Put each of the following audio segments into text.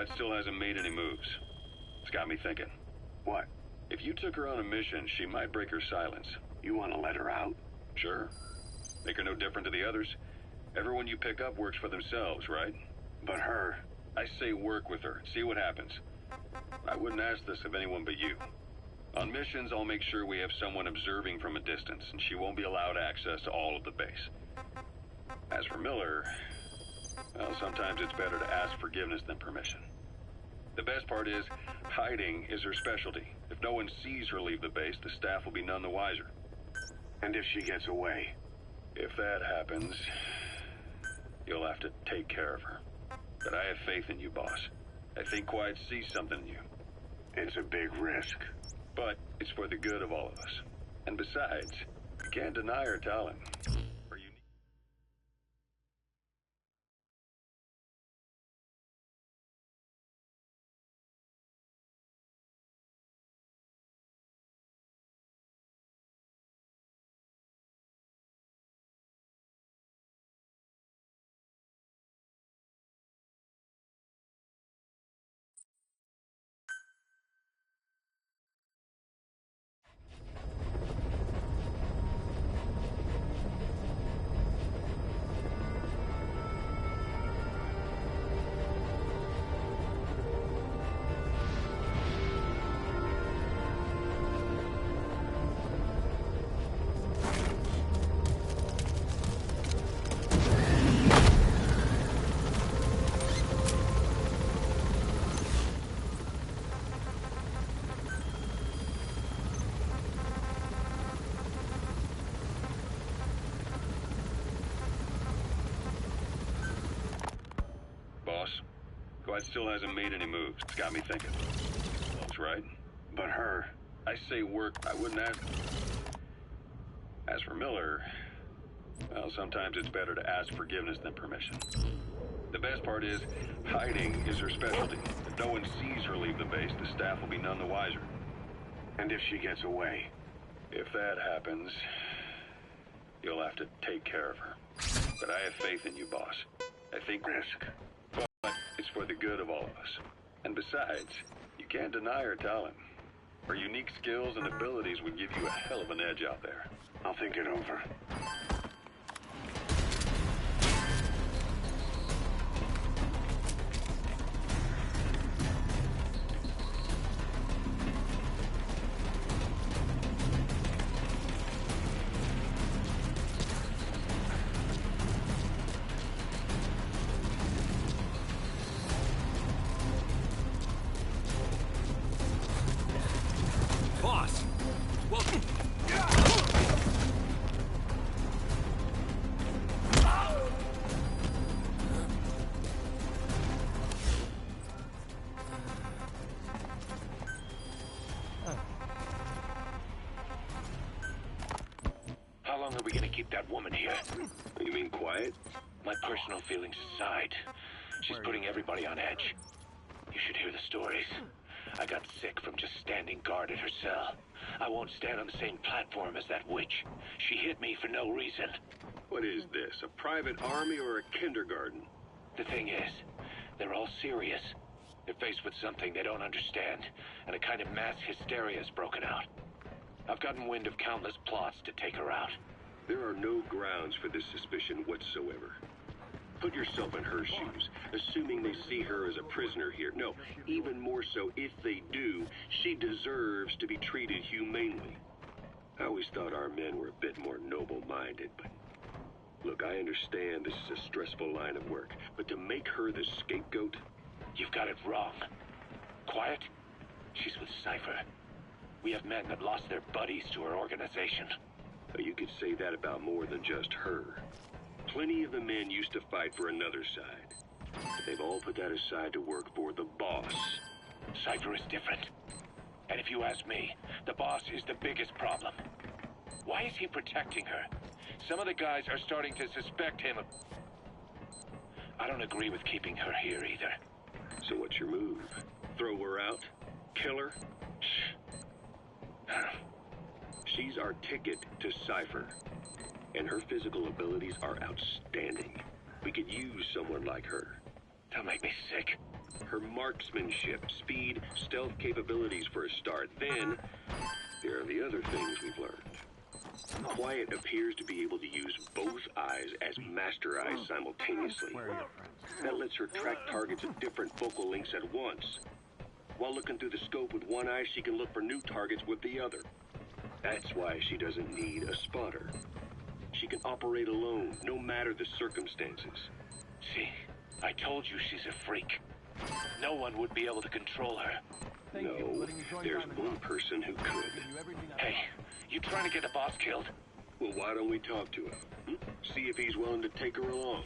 Squad still hasn't made any moves. It's got me thinking. What? If you took her on a mission, she might break her silence. You want to let her out? Sure. Make her no different to the others. Everyone you pick up works for themselves, right? But her... I say work with her. See what happens. I wouldn't ask this of anyone but you. On missions, I'll make sure we have someone observing from a distance, and she won't be allowed access to all of the base. As for Miller, well, sometimes it's better to ask forgiveness than permission. The best part is, hiding is her specialty. If no one sees her leave the base, the staff will be none the wiser. And if she gets away? If that happens, you'll have to take care of her. But I have faith in you, boss. I think Quiet sees something in you. It's a big risk. But it's for the good of all of us. And besides, you can't deny her talent. Her unique... Boss, Quiet still hasn't made any moves. It's got me thinking. That's right. But her... I say work, I wouldn't ask... As for Miller, well, sometimes it's better to ask forgiveness than permission. The best part is, hiding is her specialty. If no one sees her leave the base, the staff will be none the wiser. And if she gets away? If that happens, you'll have to take care of her. But I have faith in you, boss. I think... Risk. But it's for the good of all of us. And besides, you can't deny her talent. Her unique skills and abilities would give you a hell of an edge out there. I'll think it over. Boss! Welcome! How long are we gonna keep that woman here? You mean Quiet? My personal feelings aside, she's putting everybody on edge. You should hear the stories. I got sick from just standing guard at her cell. I won't stand on the same platform as that witch. She hit me for no reason. What is this, a private army or a kindergarten? The thing is, they're all serious. They're faced with something they don't understand, and a kind of mass hysteria has broken out. I've gotten wind of countless plots to take her out. There are no grounds for this suspicion whatsoever. Put yourself in her shoes, assuming they see her as a prisoner here. No, even more so, if they do, she deserves to be treated humanely. I always thought our men were a bit more noble-minded, but... Look, I understand this is a stressful line of work, but to make her the scapegoat... You've got it wrong. Quiet? She's with Cypher. We have men that lost their buddies to her organization. You could say that about more than just her. Plenty of the men used to fight for another side. They've all put that aside to work for the boss. Cypher is different. And if you ask me, the boss is the biggest problem. Why is he protecting her? Some of the guys are starting to suspect him of... I don't agree with keeping her here either. So what's your move? Throw her out? Kill her? She's our ticket to Cypher. And her physical abilities are outstanding. We could use someone like her. Don't make me sick. Her marksmanship, speed, stealth capabilities for a start. Then, there are the other things we've learned. Quiet appears to be able to use both eyes as master eyes simultaneously. That lets her track targets at different focal lengths at once. While looking through the scope with one eye, she can look for new targets with the other. That's why she doesn't need a spotter. She can operate alone, no matter the circumstances. See, I told you she's a freak. No one would be able to control her. No, there's one person who could. Hey, you trying to get the boss killed? Well, why don't we talk to him? See if he's willing to take her along.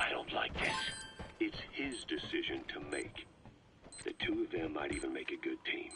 I don't like this. It's his decision to make. The two of them might even make a good team.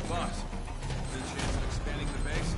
Boss, good chance of expanding the base?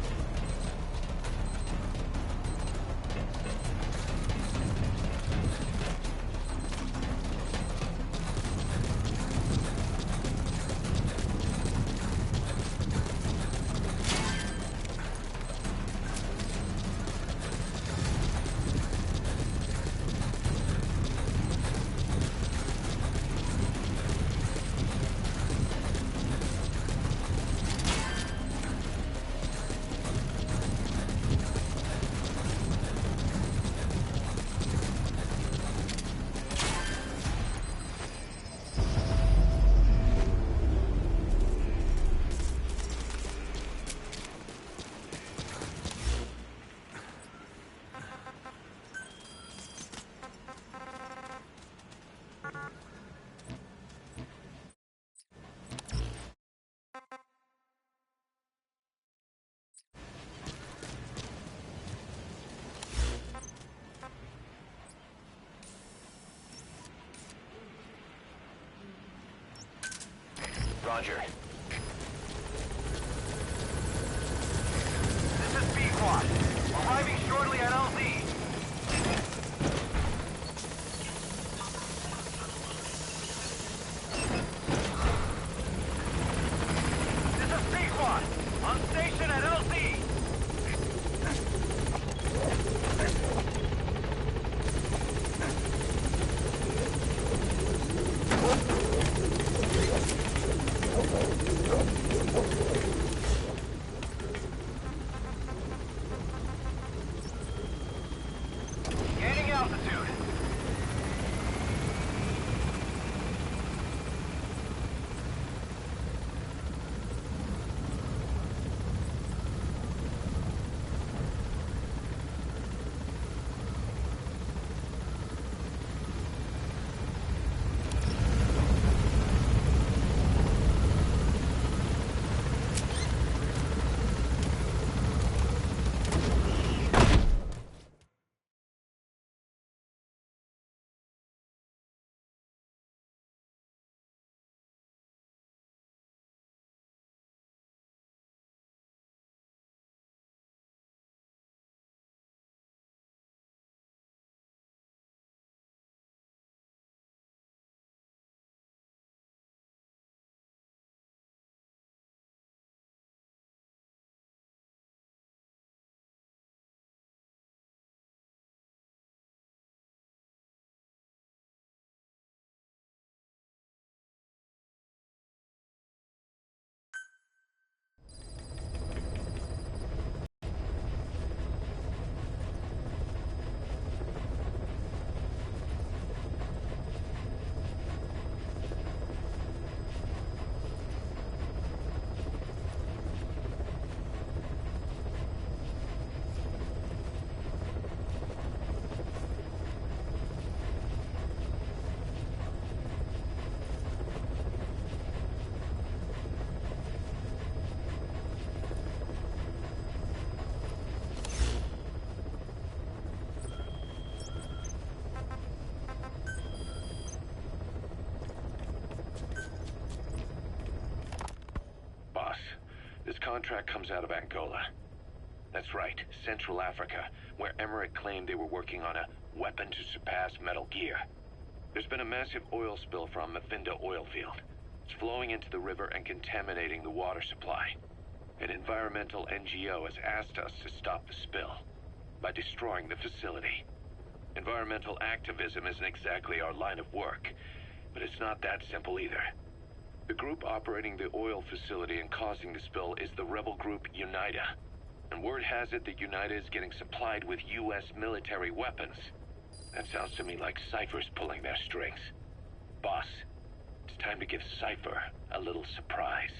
Roger. This is Pequod. Arriving shortly at LZ. This is Pequod. On station at LZ. contract comes out of Angola. That's right, Central Africa, where Emmerich claimed they were working on a weapon to surpass Metal Gear. There's been a massive oil spill from Mafinda oil field. It's flowing into the river and contaminating the water supply. An environmental NGO has asked us to stop the spill by destroying the facility. Environmental activism isn't exactly our line of work, but it's not that simple either. The group operating the oil facility and causing the spill is the rebel group UNITA. And word has it that UNITA is getting supplied with U.S. military weapons. That sounds to me like Cypher's pulling their strings. Boss, it's time to give Cypher a little surprise.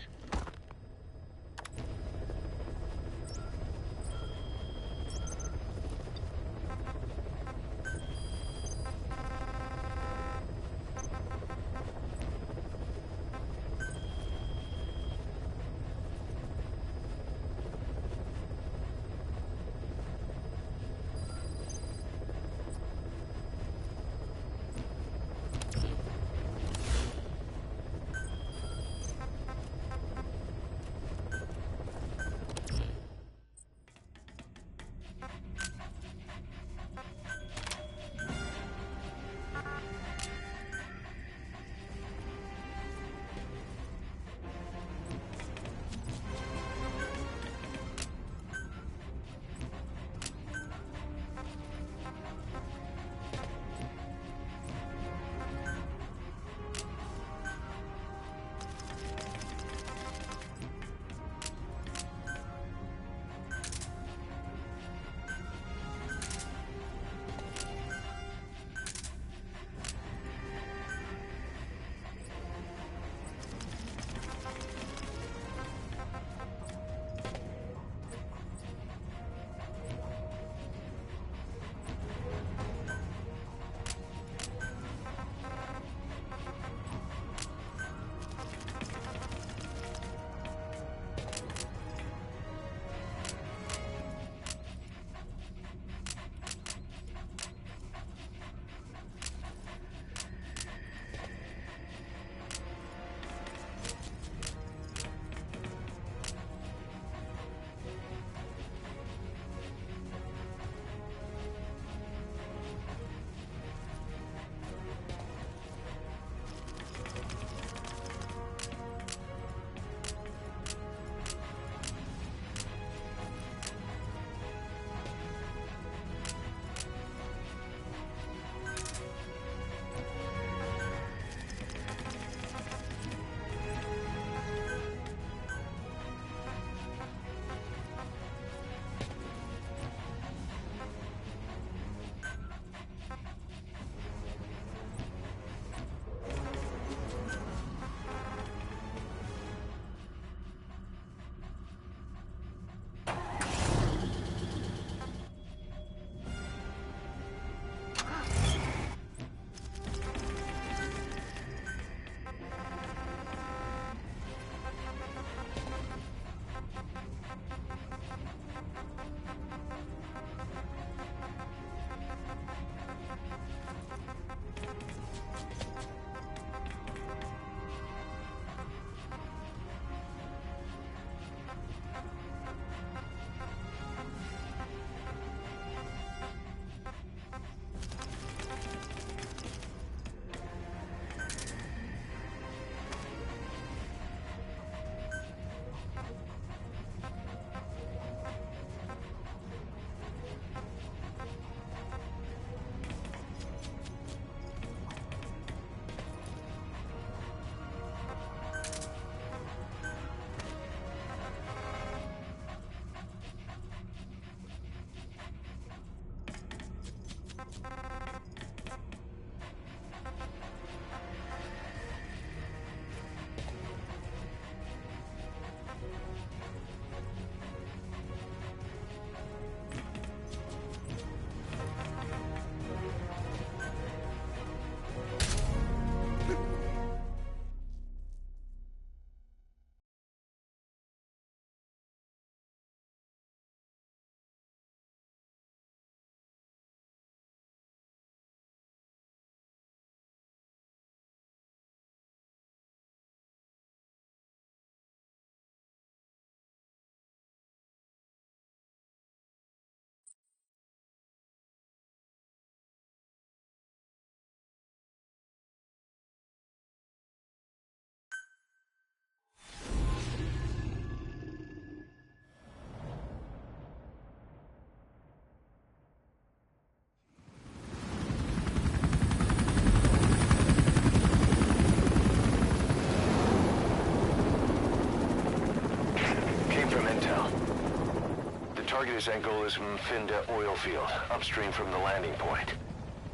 target is Angola's Mfinda oil field, upstream from the landing point.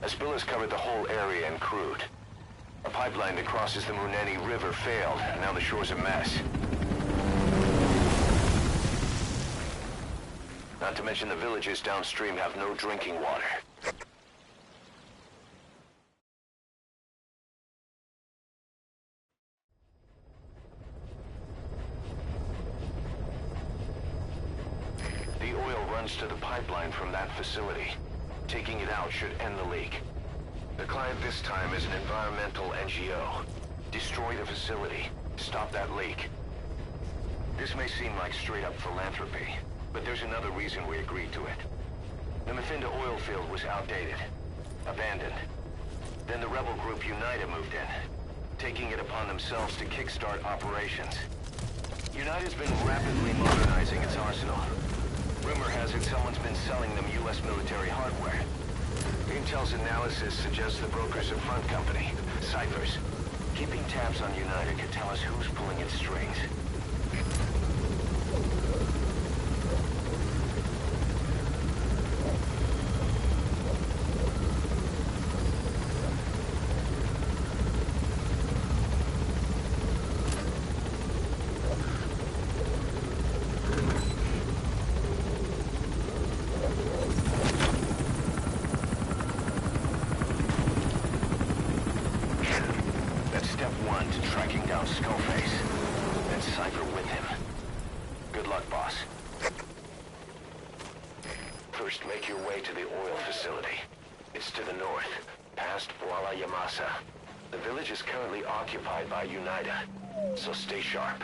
A spill has covered the whole area and crude. A pipeline that crosses the Muneni River failed, and now the shore's a mess. Not to mention the villages downstream have no drinking water. The oil runs to the pipeline from that facility. Taking it out should end the leak. The client this time is an environmental NGO. Destroy the facility. Stop that leak. This may seem like straight-up philanthropy, but there's another reason we agreed to it. The Mfinda oil field was outdated, abandoned. Then the rebel group UNITA moved in, taking it upon themselves to kickstart operations. UNITA's been rapidly modernizing its arsenal. Rumor has it someone's been selling them U.S. military hardware. Intel's analysis suggests the broker's a front company, Cyphers. Keeping tabs on UNITA could tell us who's pulling its strings. First, make your way to the oil facility. It's to the north, past Wala Yamasa. The village is currently occupied by UNITA, so stay sharp.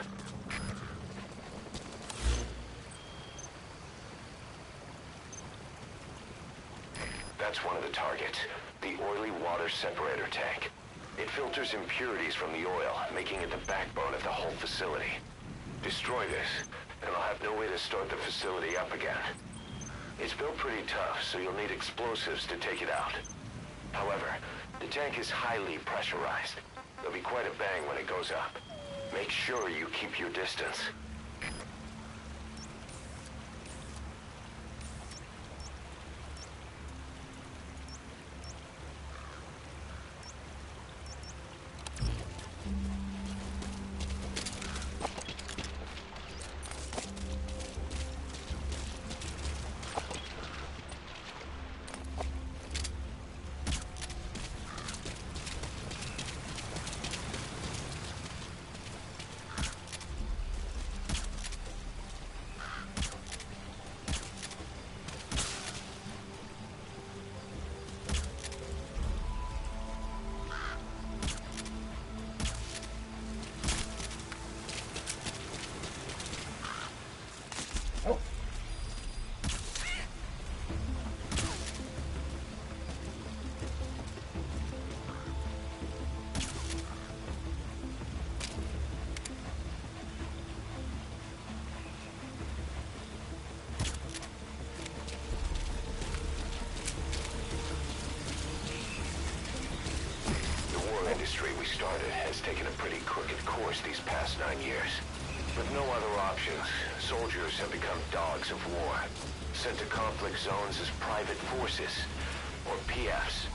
That's one of the targets, the oily water separator tank. It filters impurities from the oil, making it the backbone of the whole facility. Destroy this, and I'll have no way to start the facility up again. It's built pretty tough, so you'll need explosives to take it out. However, the tank is highly pressurized. There'll be quite a bang when it goes up. Make sure you keep your distance. Industry we started has taken a pretty crooked course these past 9 years. With no other options, soldiers have become dogs of war, sent to conflict zones as private forces, or PFs.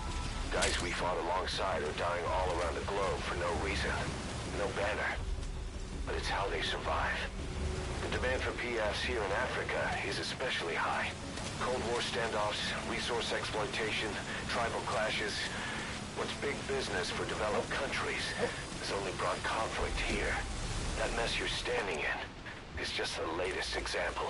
Guys we fought alongside are dying all around the globe for no reason, no banner. But it's how they survive. The demand for PFs here in Africa is especially high. Cold War standoffs, resource exploitation, tribal clashes. What's big business for developed countries has only brought conflict here. That mess you're standing in is just the latest example.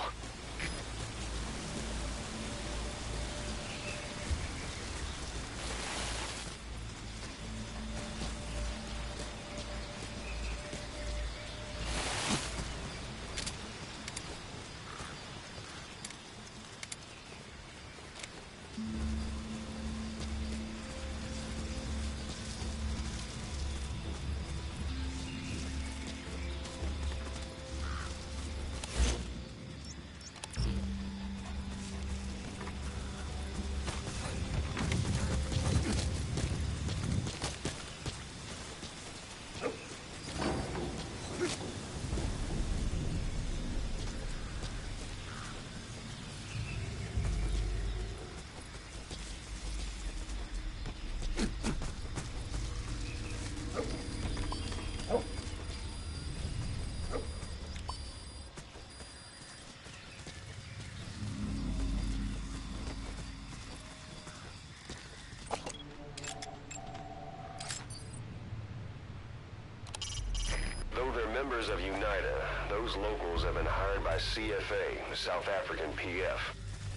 members of UNITA. Those locals have been hired by CFA, the South African PF,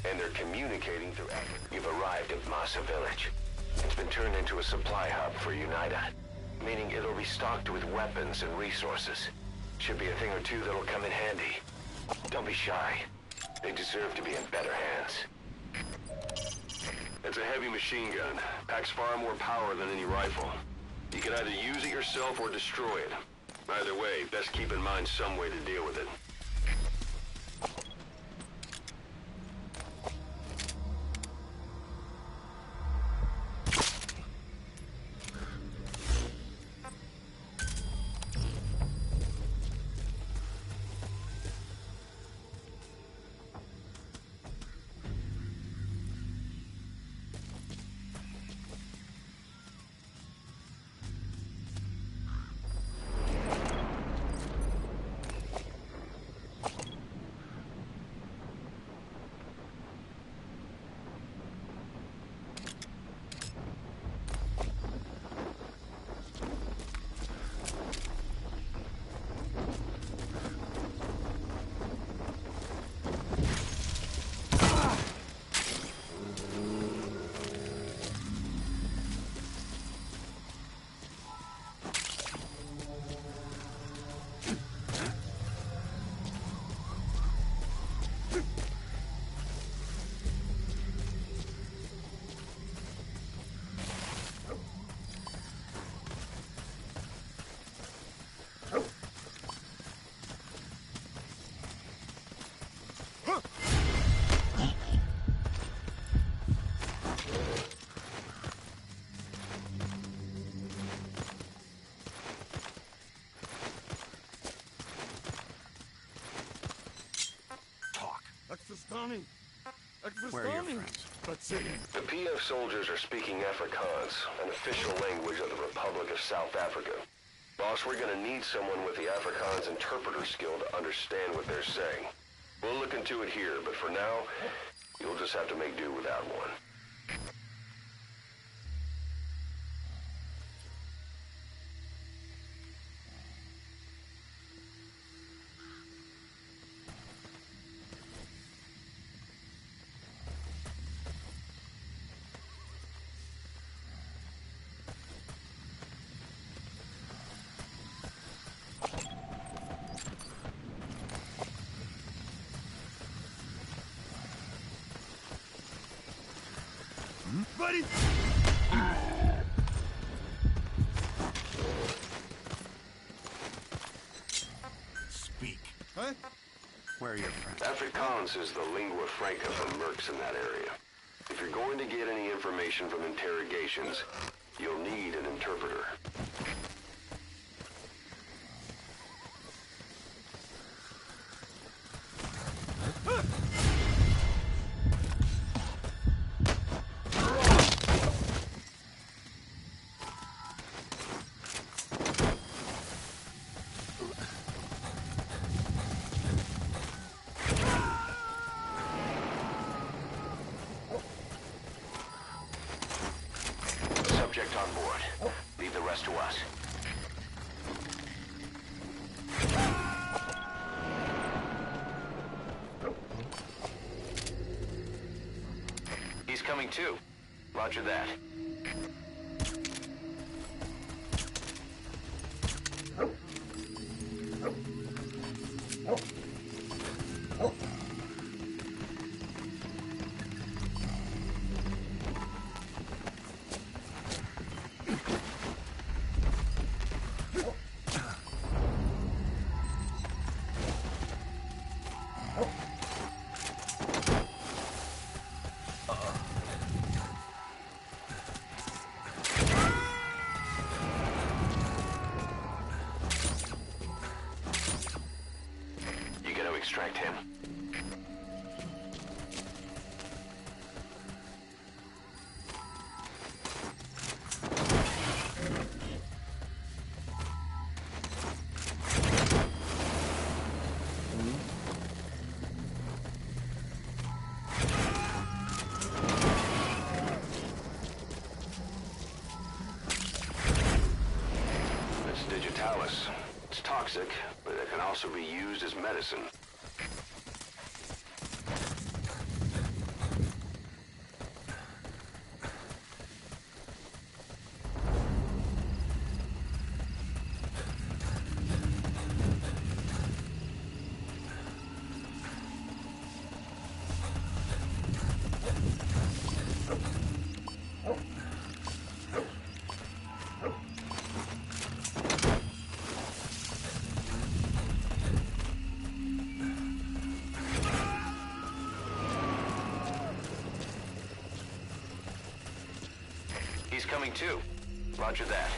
and they're communicating through Africa. You've arrived at Massa Village. It's been turned into a supply hub for UNITA, meaning it'll be stocked with weapons and resources. Should be a thing or two that'll come in handy. Don't be shy. They deserve to be in better hands. It's a heavy machine gun. Packs far more power than any rifle. You can either use it yourself or destroy it. Either way, best keep in mind some way to deal with it. Where are your friends? The PF soldiers are speaking Afrikaans, an official language of the Republic of South Africa. Boss, we're gonna need someone with the Afrikaans interpreter skill to understand what they're saying. We'll look into it here, but for now, you'll just have to make do without one. Buddy! Speak. Huh? Where are your friends? Afrikaans is the lingua franca for mercs in that area. If you're going to get any information from interrogations, you'll need an interpreter. Subject on board. Leave the rest to us. He's coming too. Roger that. also be used as medicine. He's coming too. Roger that.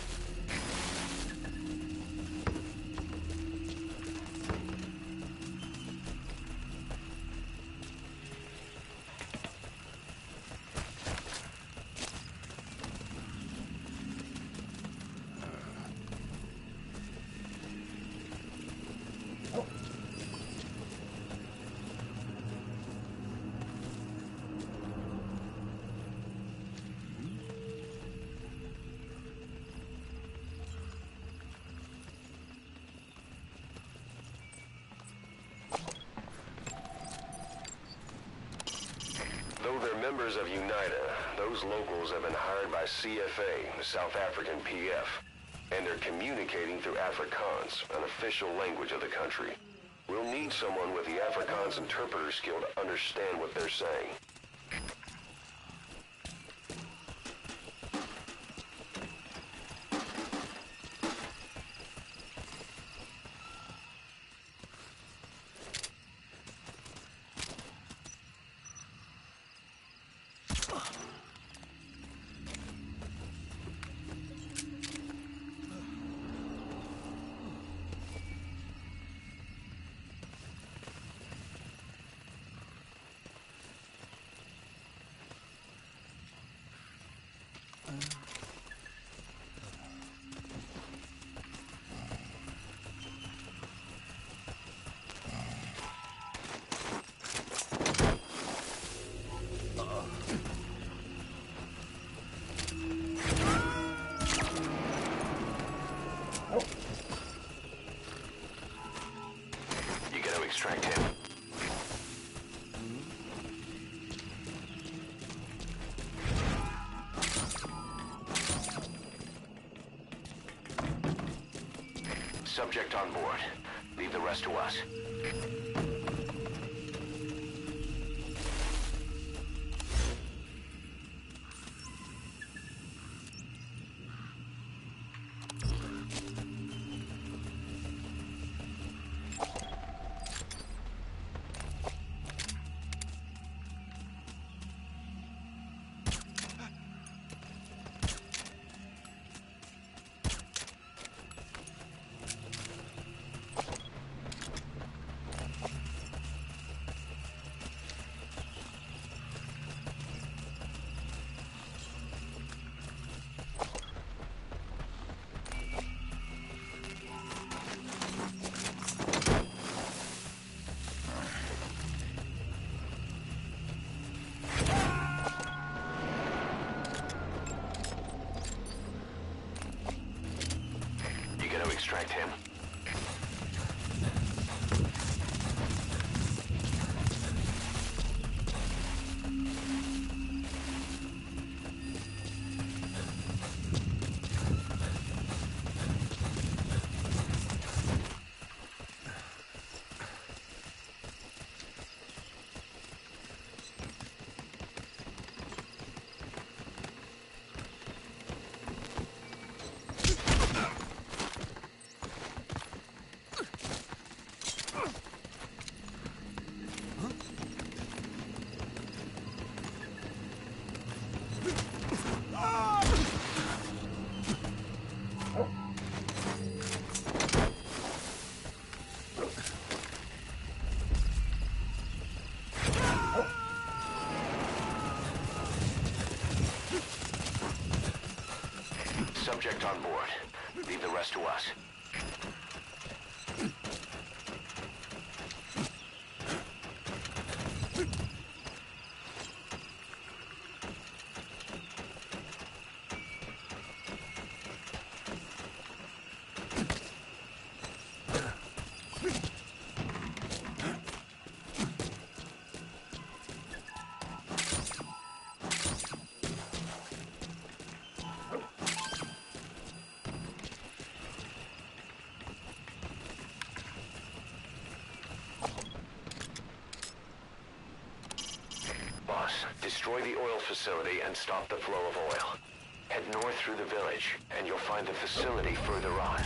Though they're members of UNITA, those locals have been hired by CFA, the South African PF, and they're communicating through Afrikaans, an official language of the country. We'll need someone with the Afrikaans interpreter skill to understand what they're saying. You gotta extract him. Subject on board. Leave the rest to us. Extract him. Subject on board. Leave the rest to us. Boss, destroy the oil facility and stop the flow of oil. Head north through the village, and you'll find the facility further on.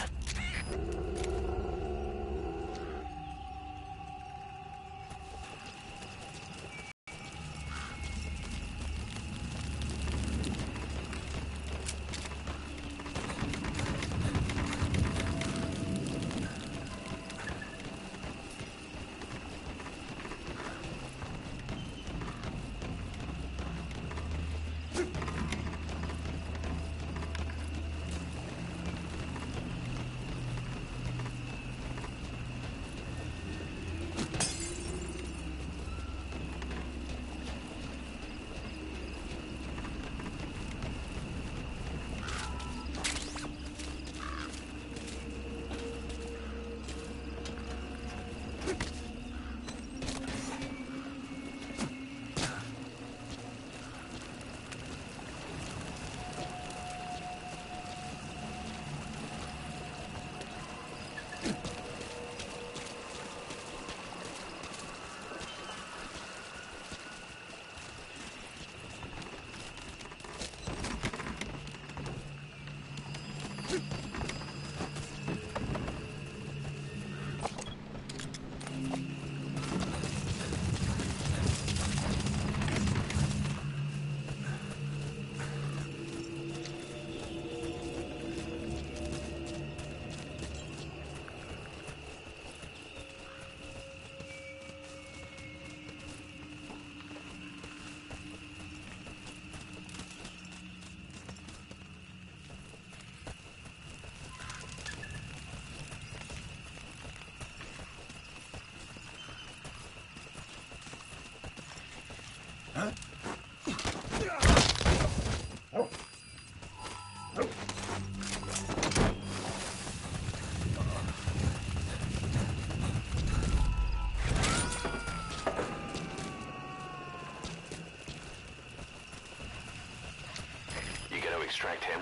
Extract him.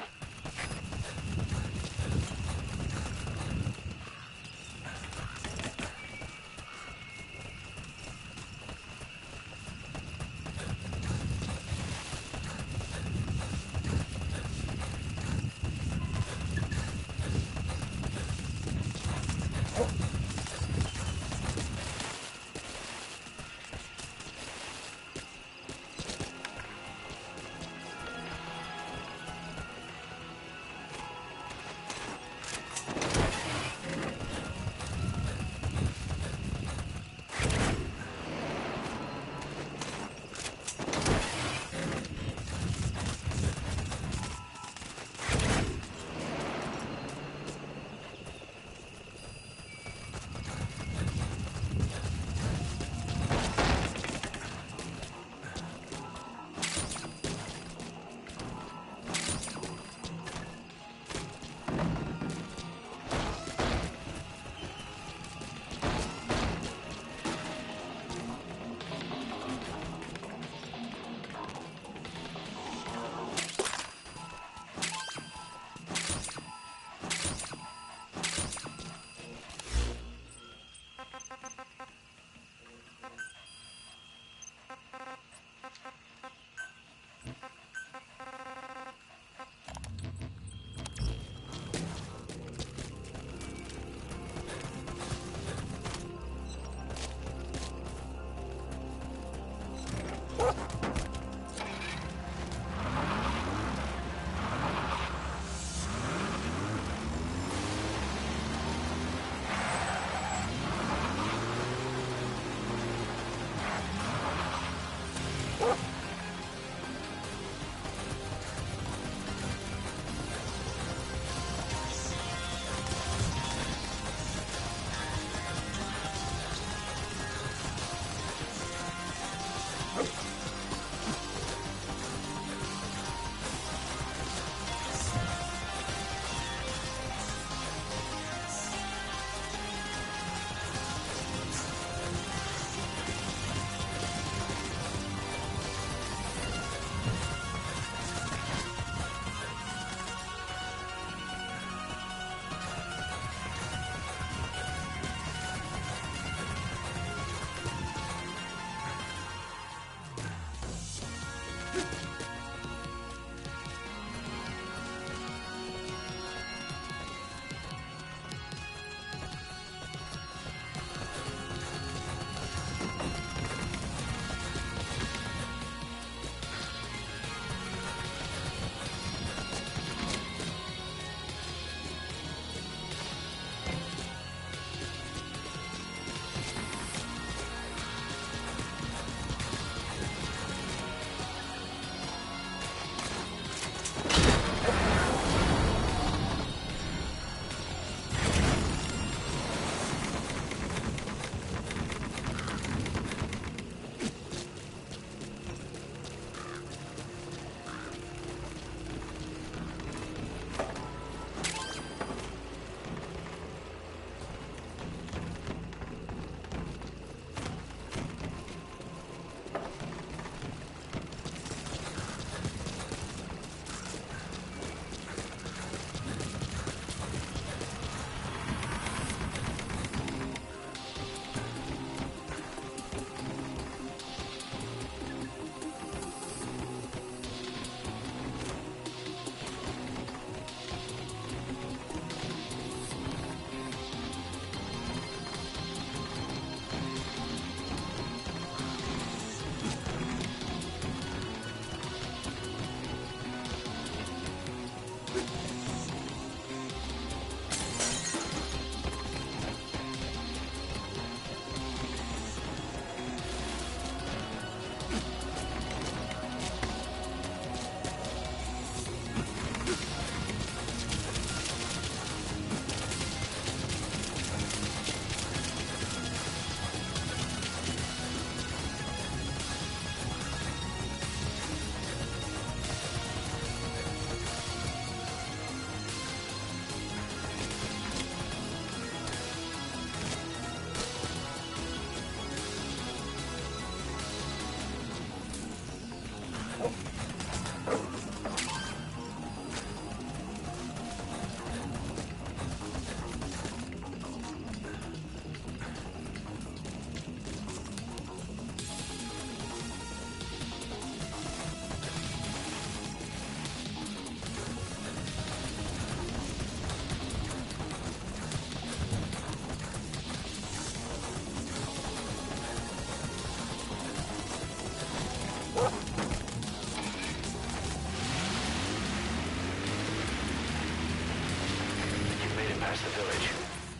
past the village.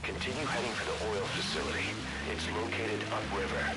Continue heading for the oil facility. It's located upriver.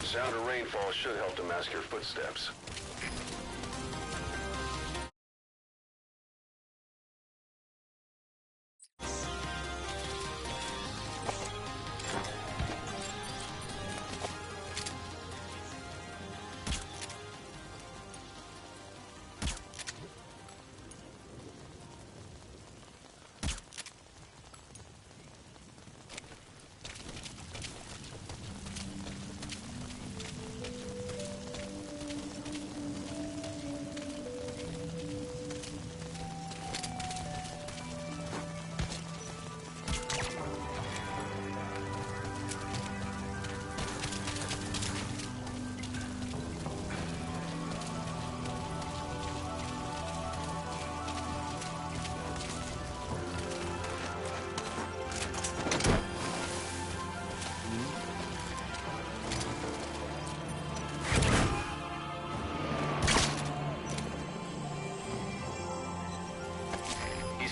Sound of rainfall should help to mask your footsteps.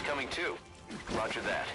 Coming too. Roger that.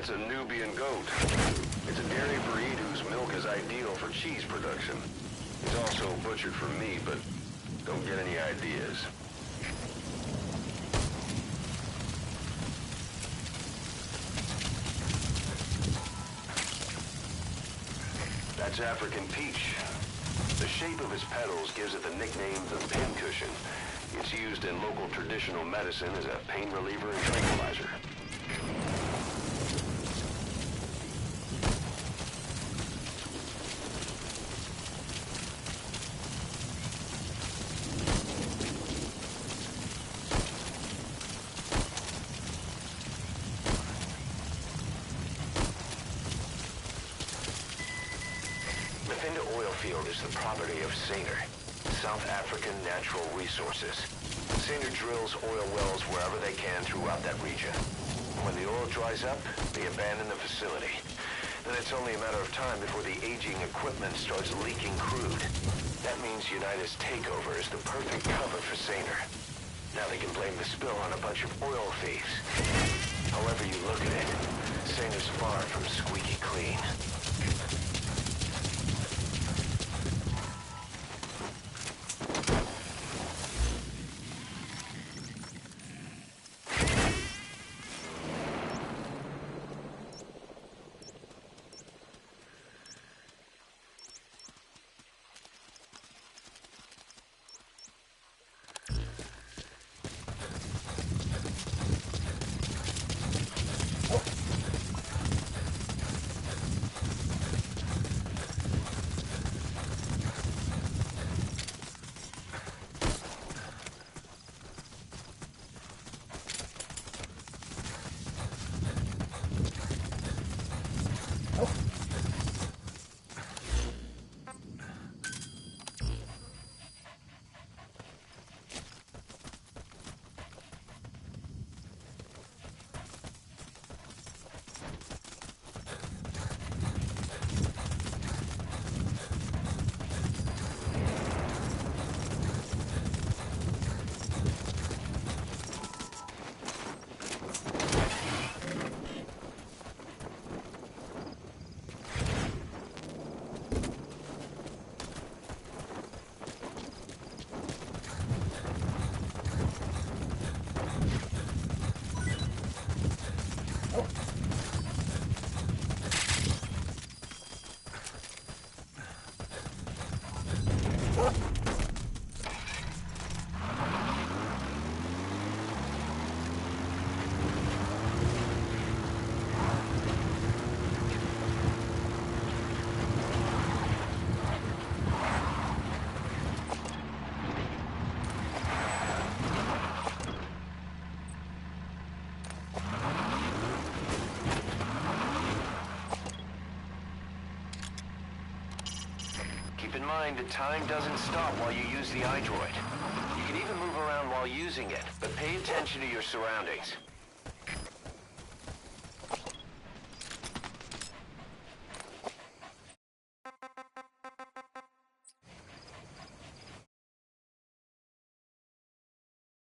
That's a Nubian goat. It's a dairy breed whose milk is ideal for cheese production. It's also butchered for meat, but don't get any ideas. That's African peach. The shape of its petals gives it the nickname the pincushion. It's used in local traditional medicine as a pain reliever and tranquilizer. The oil field is the property of Saner, South African Natural Resources. Saner drills oil wells wherever they can throughout that region. When the oil dries up, they abandon the facility. Then it's only a matter of time before the aging equipment starts leaking crude. That means United's takeover is the perfect cover for Saner. Now they can blame the spill on a bunch of oil thieves. However you look at it, Saner's far from squeaky clean. Keep in mind that time doesn't stop while you use the iDroid. You can even move around while using it, but pay attention to your surroundings.